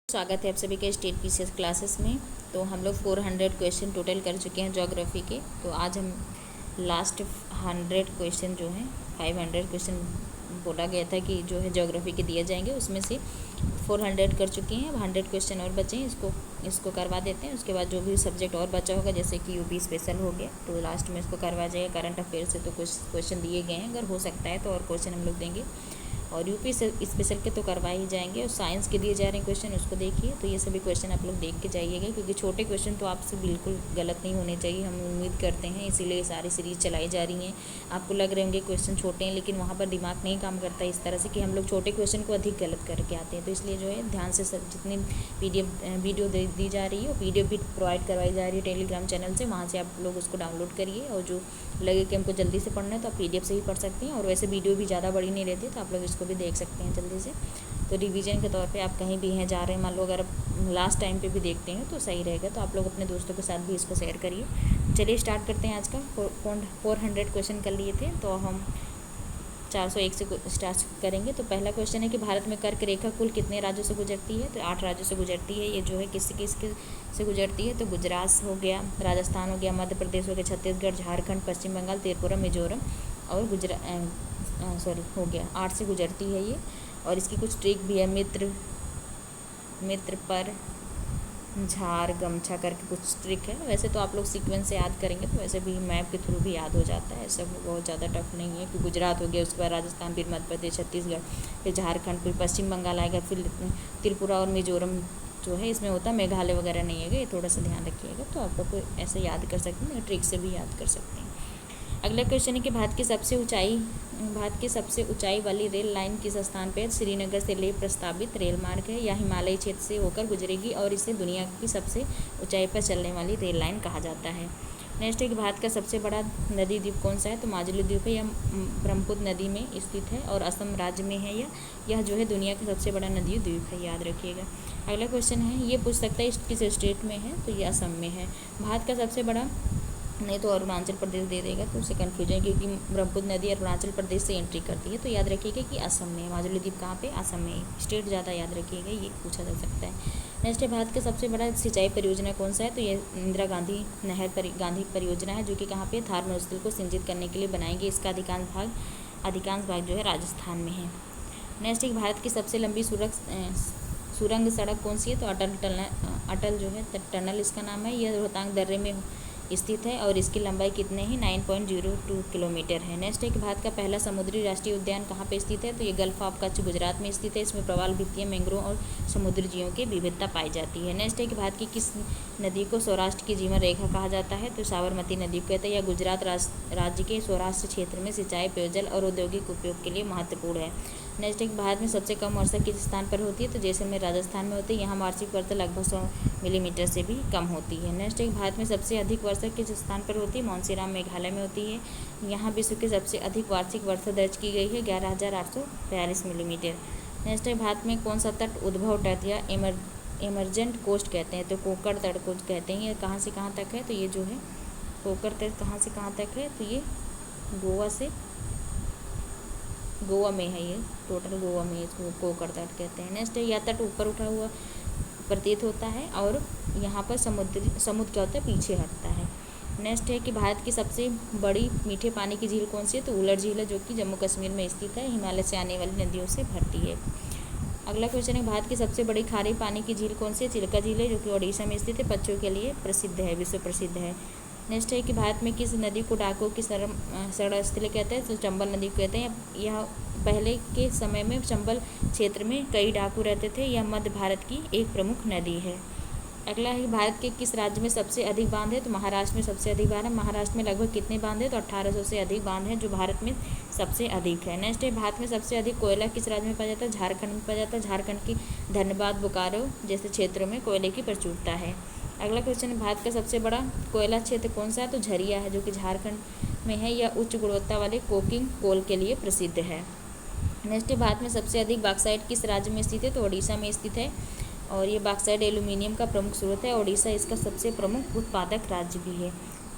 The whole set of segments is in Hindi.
स्वागत है आप सभी के स्टेट पीसीएस क्लासेस में। तो हम लोग 400 क्वेश्चन टोटल कर चुके हैं ज्योग्राफी के। तो आज हम लास्ट 100 क्वेश्चन जो हैं 500 क्वेश्चन बोला गया था कि जो है ज्योग्राफी के दिए जाएंगे, उसमें से 400 कर चुके हैं। अब 100 क्वेश्चन और बचे हैं, इसको करवा देते हैं। उसके बाद जो भी सब्जेक्ट और बचा होगा, जैसे कि यूपी स्पेशल हो गया, तो लास्ट में इसको करवा जाएगा। करंट अफेयर से तो कुछ क्वेश्चन दिए गए हैं, अगर हो सकता है तो और क्वेश्चन हम लोग देंगे। और यूपी से स्पेशल के तो करवा ही जाएंगे। और साइंस के दिए जा रहे हैं क्वेश्चन, उसको देखिए। तो ये सभी क्वेश्चन आप लोग देख के जाइएगा, क्योंकि छोटे क्वेश्चन तो आपसे बिल्कुल गलत नहीं होने चाहिए, हम उम्मीद करते हैं। इसीलिए सारी सीरीज़ चलाई जा रही हैं। आपको लग रहे होंगे क्वेश्चन छोटे हैं, लेकिन वहाँ पर दिमाग नहीं काम करता इस तरह से कि हम लोग छोटे क्वेश्चन को अधिक गलत करके आते हैं। तो इसलिए जो है ध्यान से सब जितनी वीडियो दी जा रही है, वो PDF भी प्रोवाइड करवाई जा रही है टेलीग्राम चैनल से। वहाँ से आप लोग उसको डाउनलोड करिए, और जो लगे कि हमको जल्दी से पढ़ना है तो आप PDF से ही पढ़ सकते हैं। और वैसे वीडियो भी ज़्यादा बड़ी नहीं रहती, तो आप लोग इसको भी देख सकते हैं जल्दी से। तो रिवीजन के तौर पे आप कहीं भी हैं, जा रहे हैं, मान लो अगर आप लास्ट टाइम पे भी देखते हैं तो सही रहेगा। तो आप लोग अपने दोस्तों के साथ भी इसको शेयर करिए। चलिए स्टार्ट करते हैं। आज का 400 क्वेश्चन कर लिए थे, तो हम 401 से स्टार्ट करेंगे। तो पहला क्वेश्चन है कि भारत में कर्क रेखा कुल कितने राज्यों से गुजरती है? तो 8 राज्यों से गुजरती है। ये जो है किसके से गुजरती है? तो गुजरात हो गया, राजस्थान हो गया, मध्य प्रदेश हो गया, छत्तीसगढ़, झारखंड, पश्चिम बंगाल, त्रिपुरा, मिजोरम और हो गया। 8 से गुजरती है ये। और इसकी कुछ ट्रिक भी है। मित्र पर झार गमछा करके कुछ ट्रिक है। वैसे तो आप लोग सीक्वेंस से याद करेंगे तो वैसे भी मैप के थ्रू भी याद हो जाता है, ऐसा बहुत ज़्यादा टफ नहीं है। कि गुजरात हो गया, उसके बाद राजस्थान, फिर मध्य प्रदेश, छत्तीसगढ़, फिर झारखंड, फिर पश्चिम बंगाल आएगा, फिर त्रिपुरा और मिजोरम जो है इसमें होता है। मेघालय वगैरह नहीं है, ये थोड़ा सा ध्यान रखिएगा। तो आप लोग ऐसे याद कर सकते हैं, ट्रिक से भी याद कर सकते हैं। अगला क्वेश्चन है कि भारत की सबसे ऊंचाई वाली रेल लाइन किस स्थान पर? श्रीनगर से लेह प्रस्तावित रेल मार्ग है, या हिमालयी क्षेत्र से होकर गुजरेगी, और इसे दुनिया की सबसे ऊंचाई पर चलने वाली रेल लाइन कहा जाता है। नेक्स्ट है कि भारत का सबसे बड़ा नदी द्वीप कौन सा है? तो माजुली द्वीप है, यह ब्रह्मपुत्र नदी में स्थित है और असम राज्य में है। यह जो है दुनिया का सबसे बड़ा नदी द्वीप है, याद रखिएगा। अगला क्वेश्चन है, ये पूछ सकता है किस स्टेट में है? तो ये असम में है। भारत का सबसे बड़ा, नहीं तो अरुणाचल प्रदेश दे देगा तो उससे कन्फ्यूजन, क्योंकि ब्रह्मपुत्र नदी अरुणाचल प्रदेश से एंट्री करती है। तो याद रखिएगा कि असम में। माजुली द्वीप कहाँ पे? असम में। स्टेट ज़्यादा याद रखिएगा, ये पूछा जा सकता है। नेक्स्ट है, भारत का सबसे बड़ा सिंचाई परियोजना कौन सा है? तो ये इंदिरा गांधी गांधी परियोजना है, जो कि कहाँ पे? थार नोजल को सिंचित करने के लिए बनाएंगे। इसका अधिकांश भाग जो है राजस्थान में है। नेक्स्ट है, भारत की सबसे लंबी सुरंग सड़क कौन सी है? तो अटल जो है टनल इसका नाम है। यह रोहतांग दर्रे में स्थित है और इसकी लंबाई कितने ही 9.02 किलोमीटर है। नेक्स्ट है कि भारत का पहला समुद्री राष्ट्रीय उद्यान कहाँ पे स्थित है? तो ये गल्फ ऑफ कच्छ गुजरात में स्थित है। इसमें प्रवाल भित्तियाँ, मैंग्रोव और समुद्री जीवों की विविधता पाई जाती है। नेक्स्ट है कि भारत की किस नदी को सौराष्ट्र की जीवन रेखा कहा जाता है? तो साबरमती नदी को कहते हैं। यह गुजरात राज्य के सौराष्ट्र क्षेत्र में सिंचाई, पेयजल और औद्योगिक उपयोग के लिए महत्वपूर्ण है। नेक्स्ट है कि भारत में सबसे कम वर्षा किस स्थान पर होती है? तो जैसलमेर राजस्थान में होती है। यहाँ वार्षिक वर्षा लगभग 100 मिलीमीटर से भी कम होती है। नेक्स्ट है कि भारत में सबसे अधिक वर्षा किस स्थान पर होती है? मानसीराम मेघालय में होती है। यहाँ विश्व की सबसे अधिक वार्षिक वर्षा दर्ज की गई है, 11,842 मिलीमीटर। नेक्स्ट है, भारत में कौन सा तट उद्भव तट या एमरजेंट कोस्ट कहते हैं? तो कोकर तट को कहते हैं। ये कहाँ से कहाँ तक है? तो ये जो है कोकर तट कहाँ से कहाँ तक है? तो ये गोवा में है। ये टोटल गोवा में इसको कोकर तट कहते हैं। नेक्स्ट है, यह तट ऊपर उठा हुआ प्रतीत होता है और यहाँ पर समुद्र क्या होता है? पीछे हटता है। नेक्स्ट है कि भारत की सबसे बड़ी मीठे पानी की झील कौन सी है? तो उलर झील है, जो कि जम्मू कश्मीर में स्थित है। हिमालय से आने वाली नदियों से भरती है। अगला क्वेश्चन है, भारत की सबसे बड़ी खारे पानी की झील कौन सी है? चिल्का झील है, जो कि ओडिशा में स्थित है। पक्षियों के लिए प्रसिद्ध है, विश्व प्रसिद्ध है। नेक्स्ट है कि भारत में किस नदी को डाकुओं की शरणस्थली कहते हैं? तो चंबल नदी को कहते हैं। यह पहले के समय में चंबल क्षेत्र में कई डाकू रहते थे। यह मध्य भारत की एक प्रमुख नदी है। अगला है, भारत के किस राज्य में सबसे अधिक बांध है? तो महाराष्ट्र में सबसे अधिक बांध है। महाराष्ट्र में लगभग कितने बांध है? तो 1800 से अधिक बांध है, जो भारत में सबसे अधिक है। नेक्स्ट है, भारत में सबसे अधिक कोयला किस राज्य में पाया जाता है? झारखंड में पाया जाता है। झारखंड की धनबाद, बोकारो जैसे क्षेत्रों में कोयले की प्रचुरता है। अगला क्वेश्चन है, भारत का सबसे बड़ा कोयला क्षेत्र कौन सा है? तो झरिया है, जो कि झारखंड में है। यह उच्च गुणवत्ता वाले कोकिंग कोल के लिए प्रसिद्ध है। नेक्स्ट है, भारत में सबसे अधिक बॉक्साइट किस राज्य में स्थित है? तो ओडिशा में स्थित है। और ये बॉक्साइट एल्यूमिनियम का प्रमुख स्रोत है। ओडिशा इसका सबसे प्रमुख उत्पादक राज्य भी है।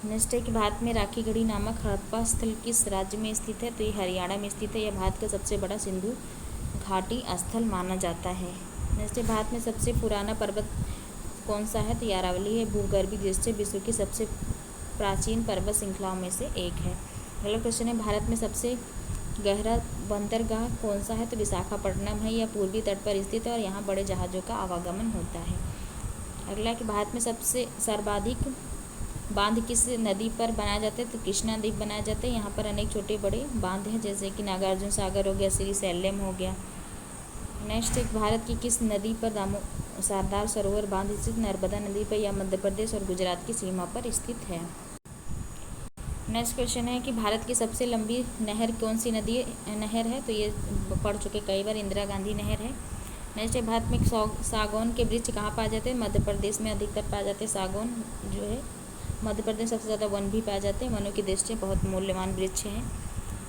नेक्स्ट है कि भारत में राखीगढ़ी नामक हड़प्पा स्थल किस राज्य में स्थित है? तो ये हरियाणा में स्थित है। यह भारत का सबसे बड़ा सिंधु घाटी स्थल माना जाता है। नेक्स्ट है भारत में सबसे पुराना पर्वत कौन सा है? तो ये अरावली है। भूगर्भीय दृष्टि विश्व की सबसे प्राचीन पर्वत श्रृंखलाओं में से एक है। अगला क्वेश्चन है भारत में सबसे गहरा बंदरगाह कौन सा है? तो विशाखापट्टनम है। यह पूर्वी तट पर स्थित है और यहाँ बड़े जहाज़ों का आवागमन होता है। अगला कि भारत में सबसे सर्वाधिक बांध किस नदी पर बनाया जाता है? तो कृष्णा द्वीप बनाया जाता है। यहाँ पर अनेक छोटे बड़े बांध हैं, जैसे कि नागार्जुन सागर हो गया, श्री शैल्यम हो गया। नेक्स्ट एक भारत की किस नदी पर सरदार सरोवर बांध स्थित? नर्मदा नदी पर। यह मध्य प्रदेश और गुजरात की सीमा पर स्थित है। नेक्स्ट क्वेश्चन है कि भारत की सबसे लंबी नहर कौन सी नहर है? तो ये पढ़ चुके कई बार, इंदिरा गांधी नहर है। नेक्स्ट है भारत में सागौन के वृक्ष कहाँ पाए जाते हैं? मध्य प्रदेश में अधिकतर पाए जाते हैं। सागौन जो है मध्य प्रदेश सबसे ज़्यादा वन भी पाए जाते हैं, वनों की दृष्टि से बहुत मूल्यवान वृक्ष हैं।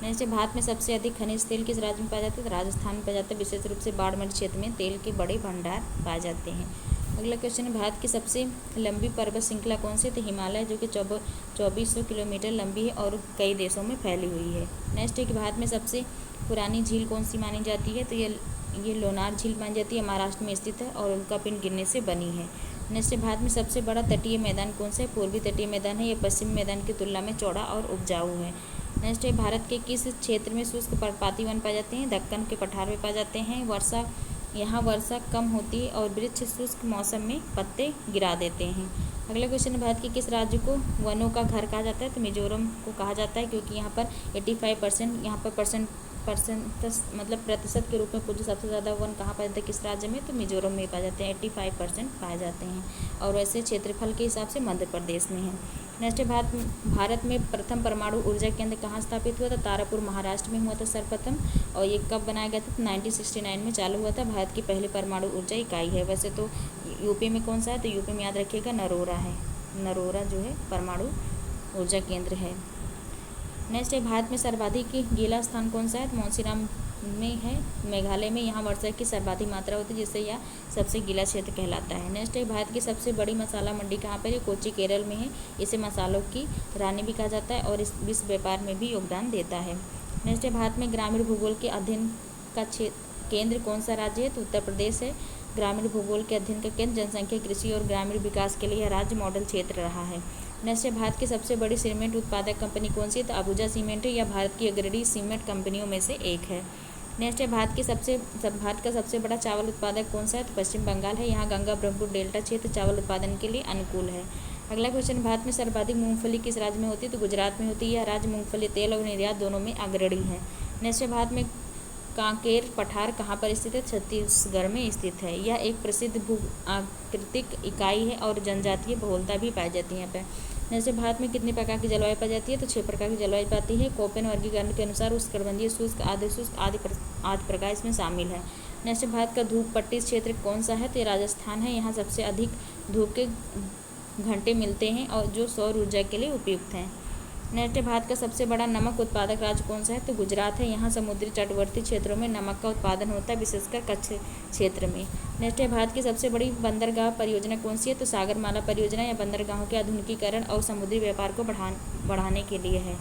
नेक्स्ट है भारत में सबसे अधिक खनिज तेल किस राज्य में पाए जाते हैं? तो राजस्थान में पाए जाते हैं। विशेष रूप से बाड़मेर क्षेत्र में तेल के बड़े भंडार पाए जाते हैं। अगला क्वेश्चन है भारत की सबसे लंबी पर्वत श्रृंखला कौन सी है? तो हिमालय, जो कि 2400 किलोमीटर लंबी है और कई देशों में फैली हुई है। नेक्स्ट है कि भारत में सबसे पुरानी झील कौन सी मानी जाती है? तो ये लोनार झील मानी जाती है, महाराष्ट्र में स्थित है और उल्का पिंड गिरने से बनी है। नेक्स्ट भारत में सबसे बड़ा तटीय मैदान कौन सा है? पूर्वी तटीय मैदान है। यह पश्चिमी मैदान की तुलना में चौड़ा और उपजाऊ है। नेक्स्ट है भारत के किस क्षेत्र में शुष्क पर्णपाती वन पाए जाते हैं? दक्कन के पठार में पाए जाते हैं। यहाँ वर्षा कम होती है और वृक्ष शुष्क मौसम में पत्ते गिरा देते हैं। अगला क्वेश्चन है भारत के किस राज्य को वनों का घर कहा जाता है? तो मिजोरम को कहा जाता है, क्योंकि यहाँ पर 85% यहाँ पर मतलब प्रतिशत के रूप में पूरे सबसे ज़्यादा वन कहाँ पाए जाते हैं, किस राज्य में? तो मिजोरम में पाए जाते हैं। 85% पाए जाते हैं और वैसे क्षेत्रफल के हिसाब से मध्य प्रदेश में है। नेक्स्ट भारत में प्रथम परमाणु ऊर्जा केंद्र कहाँ स्थापित हुआ था? तारापुर महाराष्ट्र में हुआ था सर्वप्रथम। और ये कब बनाया गया था? तो 1969 में चालू हुआ था। भारत की पहली परमाणु ऊर्जा इकाई है। वैसे तो यूपी में कौन सा है? तो यूपी में याद रखिएगा नरोरा है। नरोरा जो है परमाणु ऊर्जा केंद्र है। नेक्स्ट है भारत में सर्वाधिक गीला स्थान कौन सा है? तो मौसीराम में है, मेघालय में। यहाँ वर्षा की सर्वाधिक मात्रा होती है, जिससे यह सबसे गीला क्षेत्र कहलाता है। नेक्स्ट है भारत की सबसे बड़ी मसाला मंडी कहाँ पर है? कोच्चि केरल में है। इसे मसालों की रानी भी कहा जाता है और इस विश्व व्यापार में भी योगदान देता है। नेक्स्ट है भारत में ग्रामीण भूगोल के अध्ययन का केंद्र कौन सा राज्य है? तो उत्तर प्रदेश है। ग्रामीण भूगोल के अध्ययन का केंद्र जनसंख्या, कृषि और ग्रामीण विकास के लिए यह राज्य मॉडल क्षेत्र रहा है। नेक्स्ट है भारत की सबसे बड़ी सीमेंट उत्पादक कंपनी कौन सी है? तो अबुजा सीमेंट है। यह भारत की अग्रणी सीमेंट कंपनियों में से एक है। नेक्स्ट है भारत का सबसे बड़ा चावल उत्पादक कौन सा है? तो पश्चिम बंगाल है। यहाँ गंगा ब्रह्मपुत्र डेल्टा क्षेत्र चावल उत्पादन के लिए अनुकूल है। अगला क्वेश्चन, भारत में सर्वाधिक मूंगफली किस राज्य में होती है? तो गुजरात में होती है। यह राज्य मूंगफली तेल और निर्यात दोनों में अग्रणी है। नेक्स्ट है भारत में कांकेर पठार कहाँ पर स्थित है? छत्तीसगढ़ में स्थित है। यह एक प्रसिद्ध भू आकृतिक इकाई है और जनजातीय बहुलता भी पाई जाती है यहाँ पर। जैसे भारत में कितने प्रकार की जलवायु पाई जाती है? तो 6 प्रकार की जलवायु पाती है। कोपेन वर्गीकरण के अनुसार उष्णकटिबंधीय, शुष्क, आर्द्र शुष्क आदि प्रकार इसमें शामिल है। नेक्स्ट भारत का धूप पट्टी क्षेत्र कौन सा है? तो राजस्थान है। यहाँ सबसे अधिक धूप के घंटे मिलते हैं और जो सौर ऊर्जा के लिए उपयुक्त हैं। नेक्स्ट भारत का सबसे बड़ा नमक उत्पादक राज्य कौन सा है? तो गुजरात है। यहाँ समुद्री तटवर्ती क्षेत्रों में नमक का उत्पादन होता है, विशेषकर कच्छ क्षेत्र में। नेक्स्ट है भारत की सबसे बड़ी बंदरगाह परियोजना कौन सी है? तो सागरमाला परियोजना या बंदरगाहों के आधुनिकीकरण और समुद्री व्यापार को बढ़ाने के लिए है।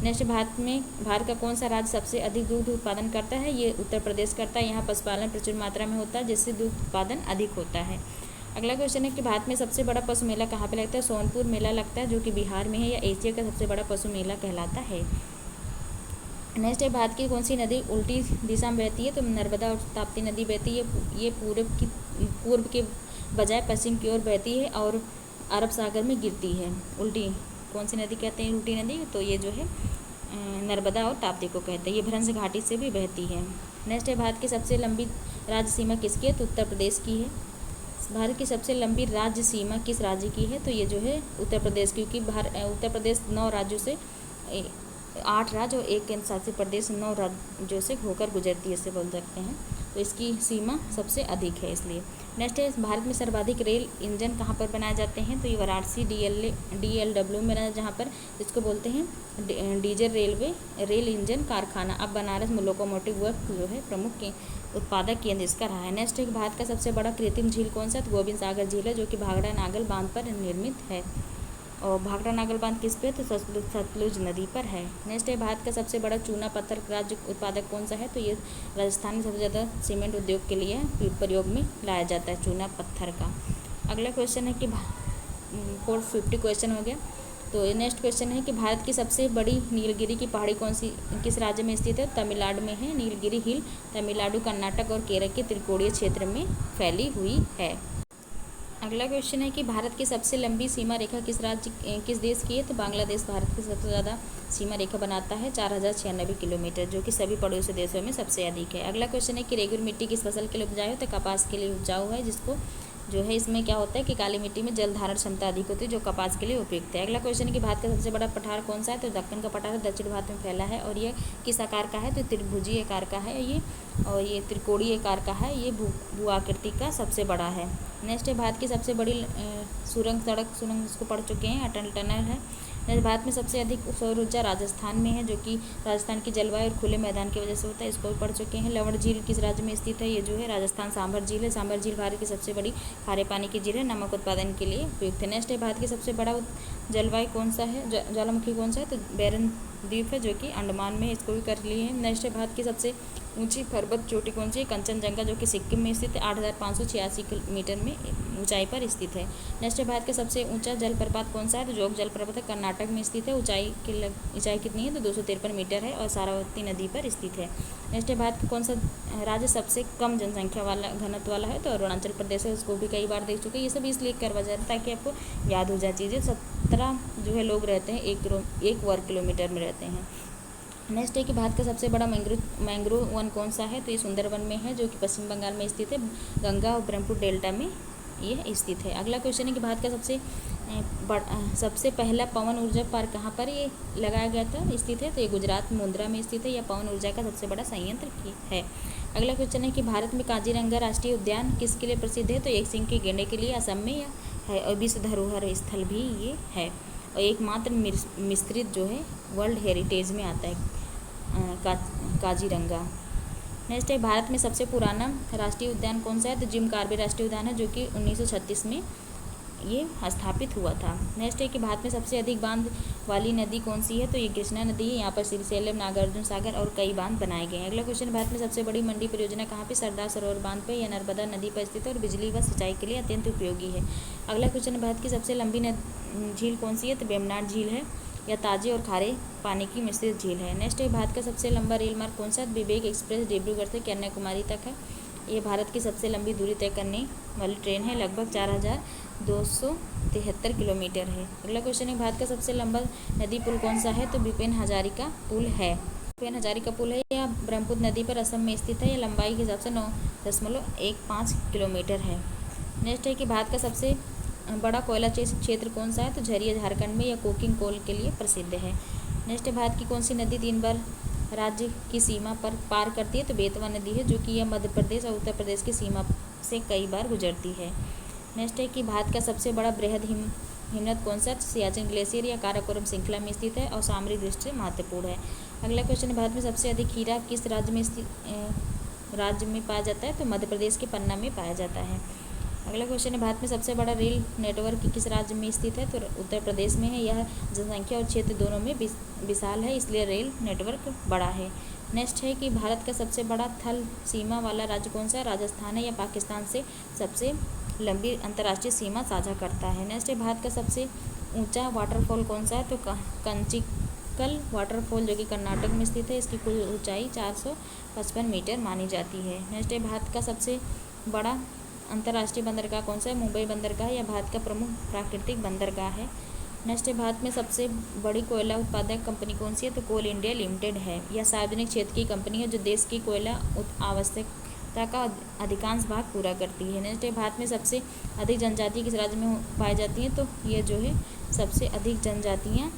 नेक्स्ट भारत का कौन सा राज्य सबसे अधिक दूध उत्पादन करता है? ये उत्तर प्रदेश करता है। यहाँ पशुपालन प्रचुर मात्रा में होता है, जिससे दूध उत्पादन अधिक होता है। अगला क्वेश्चन है कि भारत में सबसे बड़ा पशु मेला कहाँ पे लगता है? सोनपुर मेला लगता है, जो कि बिहार में है। या एशिया का सबसे बड़ा पशु मेला कहलाता है। नेक्स्ट है भारत की कौन सी नदी उल्टी दिशा में बहती है? तो नर्मदा और ताप्ती नदी बहती है। ये पूर्व के बजाय पश्चिम की ओर बहती है और अरब सागर में गिरती है। उल्टी कौन सी नदी कहते हैं? उल्टी नदी तो ये जो है नर्मदा और ताप्ती को कहते हैं। ये भ्रंश घाटी से भी बहती है। नेक्स्ट है भारत की सबसे लंबी राज्य सीमा किसकी है? तो उत्तर प्रदेश की है। भारत की सबसे लंबी राज्य सीमा किस राज्य की है? तो ये जो है उत्तर प्रदेश, क्योंकि उत्तर प्रदेश 9 राज्यों से 8 राज्य और 1 केंद्र शासित प्रदेश 9 राज्यों से होकर गुजरती है, इसे बोल सकते हैं। तो इसकी सीमा सबसे अधिक है इसलिए। नेक्स्ट है भारत में सर्वाधिक रेल इंजन कहाँ पर बनाए जाते हैं? तो ये वाराणसी DLW में बनाया, जहाँ पर इसको बोलते हैं डीजल रेल इंजन कारखाना। अब बनारस में लोकोमोटिव वर्क जो है प्रमुख उत्पादक केंद्र इसका रहा है। नेक्स्ट है भारत का सबसे बड़ा कृत्रिम झील कौन सा? तो गोविंद सागर झील है, जो कि भाखड़ा नागल बांध पर निर्मित है। और भाखड़ा नागल बांध किस पे, तो सतलुज नदी पर है। नेक्स्ट है भारत का सबसे बड़ा चूना पत्थर राज्य उत्पादक कौन सा है, तो ये राजस्थान में सबसे ज़्यादा सीमेंट उद्योग के लिए प्रयोग में लाया जाता है चूना पत्थर का। अगला क्वेश्चन है कि 450 क्वेश्चन हो गया। तो नेक्स्ट क्वेश्चन है कि भारत की सबसे बड़ी नीलगिरी की पहाड़ी कौन सी किस राज्य में स्थित है, तमिलनाडु में है। नीलगिरी हिल तमिलनाडु, कर्नाटक और केरल के त्रिकोणीय क्षेत्र में फैली हुई है। अगला क्वेश्चन है कि भारत की सबसे लंबी सीमा रेखा किस देश की है, तो बांग्लादेश भारत की सबसे ज़्यादा सीमा रेखा बनाता है 4096 किलोमीटर, जो कि सभी पड़ोसी देशों में सबसे अधिक है। अगला क्वेश्चन है कि रेगुर मिट्टी किस फसल के लिए उपजाऊ है, तो कपास के लिए उपजाऊ है, जिसको जो है इसमें क्या होता है कि काली मिट्टी में जल धारण क्षमता अधिक होती है, जो कपास के लिए उपयुक्त है। अगला क्वेश्चन है कि भारत का सबसे बड़ा पठार कौन सा है, तो दक्कन का पठार दक्षिण भारत में फैला है और ये किस आकार का है, तो त्रिभुजीय आकार का है ये, और ये त्रिकोणीय आकार का है, ये भू आकृति का सबसे बड़ा है। नेक्स्ट है भारत की सबसे बड़ी सुरंग इसको पढ़ चुके हैं, अटल टनल है। भारत में सबसे अधिक सौर ऊर्जा राजस्थान में है, जो कि राजस्थान की जलवायु और खुले मैदान की वजह से होता है, इसको भी पढ़ चुके हैं। लवण झील किस राज्य में स्थित है, ये जो है राजस्थान सांभर झील है। सांभर झील भारत की सबसे बड़ी खारे पानी की झील है, नमक उत्पादन के लिए उपयुक्त है। नेक्स्ट है भारत की सबसे बड़ा जलवायु कौन सा है, ज्वालामुखी कौन सा है, तो बैरन द्वीप है, जो कि अंडमान में, इसको भी कर लिए हैं। नेक्स्ट है भारत की सबसे ऊंची पर्वत चोटी कौन सी है, कंचनजंगा, जो कि सिक्किम में स्थित है, 8586 मीटर में ऊंचाई पर स्थित है। नेक्स्ट है भारत का सबसे ऊंचा जलप्रपात कौन सा है, तो जोग जलप्रपात है, कर्नाटक में स्थित है, ऊंचाई कितनी है, तो 253 मीटर है और सारावती नदी पर स्थित है। नेक्स्ट है भारत का कौन सा राज्य सबसे कम जनसंख्या वाला घनत्व वाला है, तो अरुणाचल प्रदेश है, उसको भी कई बार देख चुके हैं। ये सब इसलिए करवा जाता है ताकि आपको याद हो जाए चीज़ें। 17 जो है लोग रहते हैं 1 वर्ग किलोमीटर में रहते हैं। नेक्स्ट है कि भारत का सबसे बड़ा मैंग्रोव वन कौन सा है, तो ये सुंदरवन में है, जो कि पश्चिम बंगाल में स्थित है, गंगा और ब्रह्मपुत्र डेल्टा में ये स्थित है। अगला क्वेश्चन है कि भारत का सबसे पहला पवन ऊर्जा पार्क कहाँ पर ये लगाया गया था, स्थित है, तो ये गुजरात में मुंद्रा में स्थित है। यह पवन ऊर्जा का सबसे बड़ा संयंत्र है। अगला क्वेश्चन है कि भारत में काजीरंगा राष्ट्रीय उद्यान किसके लिए प्रसिद्ध है, तो एक सिंह के गेंडे के लिए असम में या है, और विश्व धरोहर स्थल भी ये है, और एकमात्र मिश्रित जो है वर्ल्ड हेरिटेज में आता है काजीरंगा। नेक्स्ट है भारत में सबसे पुराना राष्ट्रीय उद्यान कौन सा है, तो जिम कार्बे राष्ट्रीय उद्यान है, जो कि 1936 में ये स्थापित हुआ था। नेक्स्ट है कि भारत में सबसे अधिक बांध वाली नदी कौन सी है, तो ये कृष्णा नदी है, यहाँ पर श्रीशैलम, नागार्जुन सागर और कई बांध बनाए गए हैं। अगला क्वेश्चन, भारत में सबसे बड़ी मंडी परियोजना कहाँ पे, सरदार सरोवर बांध पे या नर्मदा नदी पर स्थित है और बिजली व सिंचाई के लिए अत्यंत उपयोगी है। अगला क्वेश्चन, भारत की सबसे लंबी झील कौन सी है, तो वेम्बनाड झील है, या ताजे और खारे पानी की मिश्रित झील है। नेक्स्ट है भारत का सबसे लंबा रेल मार्ग कौन सा है, विवेक एक्सप्रेस डिब्रूगढ़ से कन्याकुमारी तक है, ये भारत की सबसे लंबी दूरी तय करने वाली ट्रेन है, लगभग 4273 किलोमीटर है। अगला क्वेश्चन है भारत का सबसे लंबा नदी पुल कौन सा है, तो भूपेन हजारिका पुल है। भूपेन हजारिका पुल है, यह ब्रह्मपुत्र नदी पर असम में स्थित है, यह लंबाई के हिसाब से 9.15 किलोमीटर है। नेक्स्ट है कि भारत का सबसे बड़ा कोयला क्षेत्र कौन सा है, तो झरिया झारखंड में, या कोकिंग कोल के लिए प्रसिद्ध है। नेक्स्ट है भारत की कौन सी नदी 3 बार राज्य की सीमा पर पार करती है, तो बेतवा नदी है, जो कि यह मध्य प्रदेश और उत्तर प्रदेश की सीमा से कई बार गुजरती है। नेक्स्ट है कि भारत का सबसे बड़ा बृहद हिमनद कौन सा है, सियाचिन ग्लेशियर या काराकोरम श्रृंखला में स्थित है और सामरिक दृष्टि से महत्वपूर्ण है। अगला क्वेश्चन है भारत में सबसे अधिक हीरा किस राज्य में पाया जाता है, तो मध्य प्रदेश के पन्ना में पाया जाता है। अगला क्वेश्चन है भारत में सबसे बड़ा रेल नेटवर्क किस राज्य में स्थित है, तो उत्तर प्रदेश में है, यह जनसंख्या और क्षेत्र दोनों में विशाल है, इसलिए रेल नेटवर्क बड़ा है। नेक्स्ट है कि भारत का सबसे बड़ा थल सीमा वाला राज्य कौन सा है, राजस्थान है, या पाकिस्तान से सबसे लंबी अंतर्राष्ट्रीय सीमा साझा करता है। नेक्स्ट है भारत का सबसे ऊंचा वाटरफॉल कौन सा है, तो कंचिकल वाटरफॉल, जो कि कर्नाटक में स्थित है, इसकी कुल ऊंचाई 455 मीटर मानी जाती है। नेक्स्ट है भारत का सबसे बड़ा अंतर्राष्ट्रीय बंदरगाह कौन सा है, मुंबई बंदरगाह, या भारत का प्रमुख प्राकृतिक बंदरगाह है। नेक्स्ट है भारत में सबसे बड़ी कोयला उत्पादक कंपनी कौन सी है, तो कोल इंडिया लिमिटेड है, यह सार्वजनिक क्षेत्र की कंपनी है, जो देश की कोयला आवश्यकता का अधिकांश भाग पूरा करती है। नेक्स्ट है भारत में सबसे अधिक जनजाति किस राज्य में पाई जाती हैं, तो ये जो है सबसे अधिक जनजातियाँ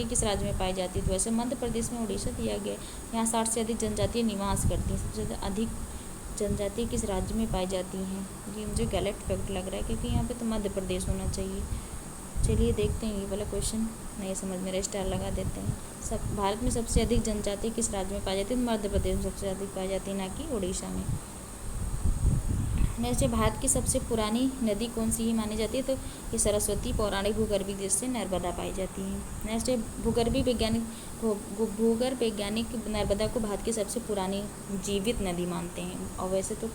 किस राज्य में पाई जाती है, तो वैसे मध्य प्रदेश में उड़ीसा दिया गया, यहाँ 60 से अधिक जनजातियाँ निवास करती हैं। सबसे ज़्यादा अधिक जनजाति किस राज्य में पाई जाती हैं, ये मुझे गलत फैक्ट लग रहा है, क्योंकि यहाँ पे तो मध्य प्रदेश होना चाहिए। चलिए देखते हैं, ये वाला क्वेश्चन नहीं समझ में, स्टार लगा देते हैं। भारत में सबसे अधिक जनजाति किस राज्य में पाई जाती है, मध्य प्रदेश में सबसे अधिक पाई जाती है, ना कि उड़ीसा में। नेक्स्ट है भारत की सबसे पुरानी नदी कौन सी मानी जाती है, तो ये सरस्वती। पौराणिक भूगर्भीय देश से नर्मदा पाई जाती है। नेक्स्ट है भूगर्भ वैज्ञानिक नर्मदा को भारत की सबसे पुरानी जीवित नदी मानते हैं, और वैसे तो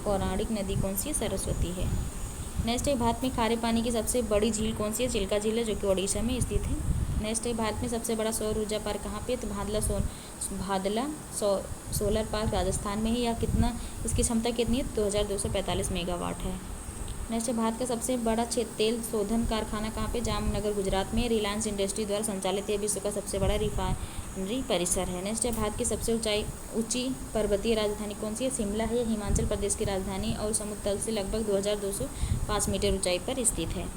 पौराणिक नदी कौन सी है, सरस्वती है। नेक्स्ट है भारत में खारे पानी की सबसे बड़ी झील कौन सी है, चिल्का झील है, जो कि ओडिशा में स्थित है। नेक्स्ट है भारत में सबसे बड़ा सौर ऊर्जा पार्क कहाँ पे, तो भादला सोलर पार्क राजस्थान में है। या कितना, इसकी क्षमता कितनी है, 2245 मेगावाट है। नेक्स्ट है भारत का सबसे बड़ा तेल शोधन कारखाना कहाँ पे, जामनगर गुजरात में। रिलायंस इंडस्ट्री द्वारा संचालित यह विश्व का सबसे बड़ा रिफाइनरी परिसर है। नेक्स्ट है भारत की सबसे ऊंची पर्वतीय राजधानी कौन सी है, शिमला है। हिमाचल प्रदेश की राजधानी और समुद्र तल से लगभग 2205 मीटर ऊंचाई पर स्थित है।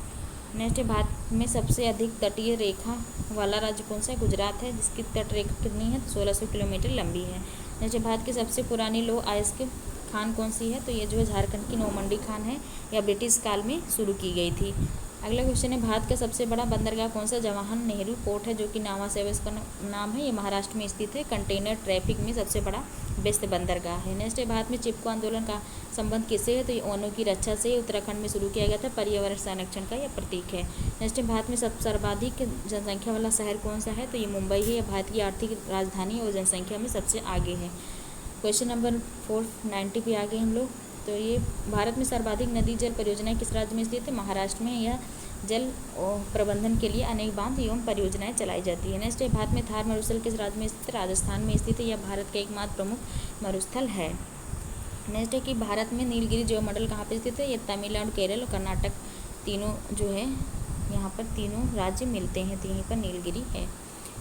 नेक्स्ट है भारत में सबसे अधिक तटीय रेखा वाला राज्य कौन सा है, गुजरात है, जिसकी तट रेखा कितनी है, 1600 किलोमीटर लंबी है। नेक्स्ट है भारत की सबसे पुरानी लौह अयस्क खान कौन सी है, तो ये जो है झारखंड की नौमंडी खान है, या ब्रिटिश काल में शुरू की गई थी। अगला क्वेश्चन है भारत का सबसे बड़ा बंदरगाह कौन सा, जवाहर नेहरू पोर्ट है, जो कि नावा सेवेस का नाम है। ये महाराष्ट्र में स्थित है। कंटेनर ट्रैफिक में सबसे बड़ा व्यस्त बंदरगाह है। नेक्स्ट है भारत में चिपको आंदोलन का संबंध किससे है, तो ये वनों की रक्षा से उत्तराखंड में शुरू किया गया था। पर्यावरण संरक्षण का यह प्रतीक है। नेक्स्ट है भारत में सर्वाधिक जनसंख्या वाला शहर कौन सा है, तो ये मुंबई है। यह भारत की आर्थिक राजधानी और जनसंख्या में सबसे आगे है। क्वेश्चन नंबर 490 पे आ गए हम लोग। तो ये भारत में सर्वाधिक नदी जल परियोजनाएं किस राज्य में स्थित है, महाराष्ट्र में। यह जल प्रबंधन के लिए अनेक बांध एवं परियोजनाएं चलाई जाती है। नेक्स्ट है भारत में थार मरुस्थल किस राज्य में स्थित है, राजस्थान में स्थित है। यह भारत का एकमात्र प्रमुख मरुस्थल है। नेक्स्ट है कि भारत में नीलगिरी ज्योमंडल कहाँ पे स्थित है, यह तमिलनाडु, केरल और कर्नाटक तीनों जो है यहाँ पर तीनों राज्य मिलते हैं, तो यहीं पर नीलगिरी है।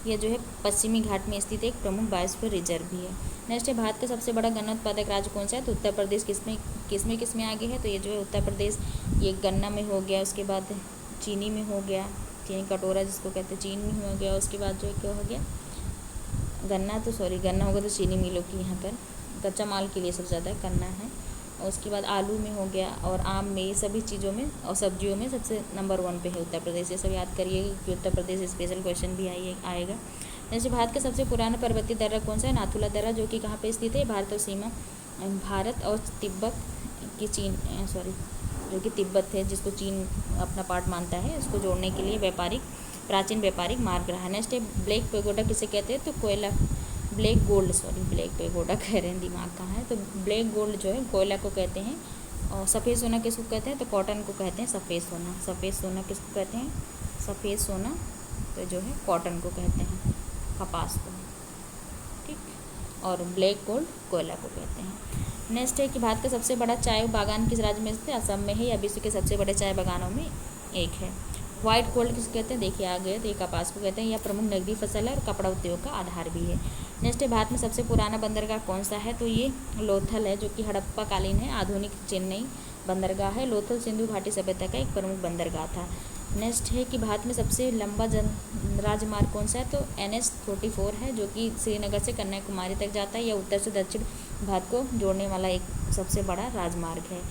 यह जो है पश्चिमी घाट में स्थित एक प्रमुख बायोस्फीयर रिजर्व भी है। नेक्स्ट है भारत का सबसे बड़ा गन्ना उत्पादक राज्य कौन सा है, तो उत्तर प्रदेश किसमें आगे है, तो ये जो है उत्तर प्रदेश ये गन्ना में हो गया, उसके बाद चीनी में हो गया, चीनी कटोरा जिसको कहते हैं, चीनी में हो गया, उसके बाद जो है क्या हो गया, गन्ना होगा तो चीनी मिलों की यहाँ पर कच्चा माल के लिए सबसे ज़्यादा गन्ना है, और उसके बाद आलू में हो गया, और आम में, ये सभी चीज़ों में और सब्जियों में सबसे नंबर 1 पे है उत्तर प्रदेश। ये सब याद करिए कि उत्तर प्रदेश स्पेशल क्वेश्चन भी आएगा। जैसे भारत का सबसे पुराना पर्वतीय दर्रा कौन सा है, नाथुला दर्रा, जो कि कहाँ पे स्थित है, भारत और तिब्बत की जो कि तिब्बत है, जिसको चीन अपना पार्ट मानता है, उसको जोड़ने के लिए प्राचीन व्यापारिक मार्ग रहा है। नेक्स्ट है ब्लैक पेगोडा किसे कहते हैं, तो ब्लैक पेगोडा कह रहे हैं, दिमाग कहाँ है। तो ब्लैक गोल्ड जो है कोयला को कहते हैं, और सफ़ेद सोना किसको कहते हैं, तो कॉटन को कहते हैं सफ़ेद सोना किसको कहते हैं, सफ़ेद सोना तो जो है कॉटन को कहते हैं, कपास को, ठीक। और ब्लैक गोल्ड कोयला को कहते हैं। नेक्स्ट है कि भारत का सबसे बड़ा चाय बागान किस राज्य में स्थित है, असम में है। या विश्व के सबसे बड़े चाय बागानों में एक है। व्हाइट गोल्ड किस कहते हैं, देखिए आ गए, तो ये कपास को कहते हैं। यह प्रमुख नकदी फसल है और कपड़ा उद्योग का आधार भी है। नेक्स्ट है भारत में सबसे पुराना बंदरगाह कौन सा है, तो ये लोथल है, जो कि हड़प्पा कालीन है। आधुनिक चेन्नई बंदरगाह है। लोथल सिंधु घाटी सभ्यता का एक प्रमुख बंदरगाह था। नेक्स्ट है कि भारत में सबसे लंबा राजमार्ग कौन सा है, तो NH-34 है, जो कि श्रीनगर से कन्याकुमारी तक जाता है। यह उत्तर से दक्षिण भारत को जोड़ने वाला एक सबसे बड़ा राजमार्ग है।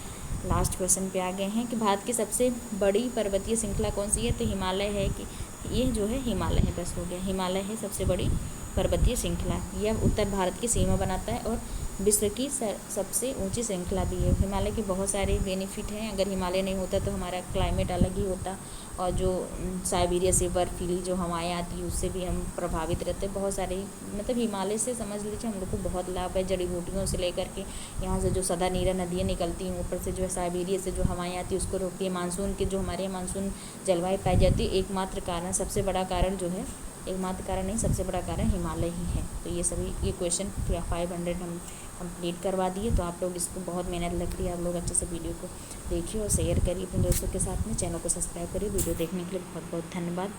लास्ट क्वेश्चन पे आ गए हैं कि भारत की सबसे बड़ी पर्वतीय श्रृंखला कौन सी है, तो हिमालय है। कि ये जो है हिमालय है, बस हो गया, हिमालय है सबसे बड़ी पर्वतीय श्रृंखला। यह उत्तर भारत की सीमा बनाता है और विश्व की सबसे ऊंची श्रृंखला भी है। हिमालय के बहुत सारे बेनिफिट हैं। अगर हिमालय नहीं होता तो हमारा क्लाइमेट अलग ही होता, और जो साइबेरिया से बर्फीली जो हवाएं आती है उससे भी हम प्रभावित रहते हैं। बहुत सारे मतलब हिमालय से समझ लीजिए हम लोग को बहुत लाभ है, जड़ी बूटियों से लेकर के यहाँ से जो सदा नीरा नदियाँ निकलती हैं, ऊपर से जो है साइबेरिया से जो हवाएं आती है उसको रोकती है। मानसून के जो हमारे यहाँ मानसून जलवायु पाई जाती है, एकमात्र कारण, सबसे बड़ा कारण जो है, एकमात्र कारण नहीं सबसे बड़ा कारण हिमालय ही है। तो ये सभी ये क्वेश्चन 500 हम कंप्लीट करवा दिए। तो आप लोग इसको बहुत मेहनत लग रही है, आप लोग अच्छे से वीडियो को देखिए और शेयर करिए अपने दोस्तों के साथ में। चैनल को सब्सक्राइब करिए। वीडियो देखने के लिए बहुत बहुत धन्यवाद।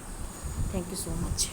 Thank you so much.